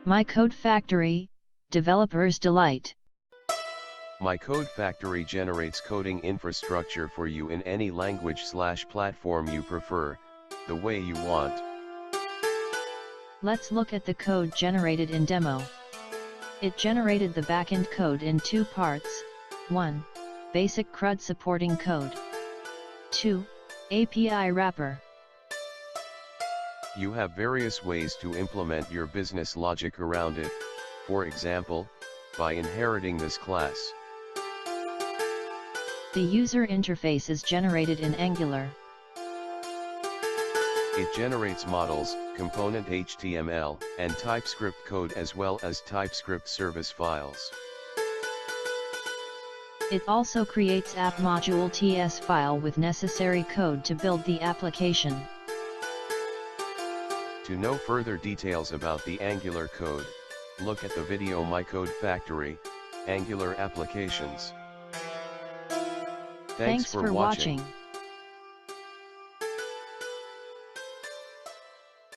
My Code Factory, Developer's Delight. My Code Factory generates coding infrastructure for you in any language/platform you prefer, the way you want. Let's look at the code generated in demo. It generated the backend code in two parts: 1. Basic CRUD supporting code. 2. API wrapper. You have various ways to implement your business logic around it, for example, by inheriting this class. The user interface is generated in Angular. It generates models, component HTML, and TypeScript code as well as TypeScript service files. It also creates app module TS file with necessary code to build the application. To know further details about the Angular code, look at the video My Code Factory, Angular Applications. Thanks for watching.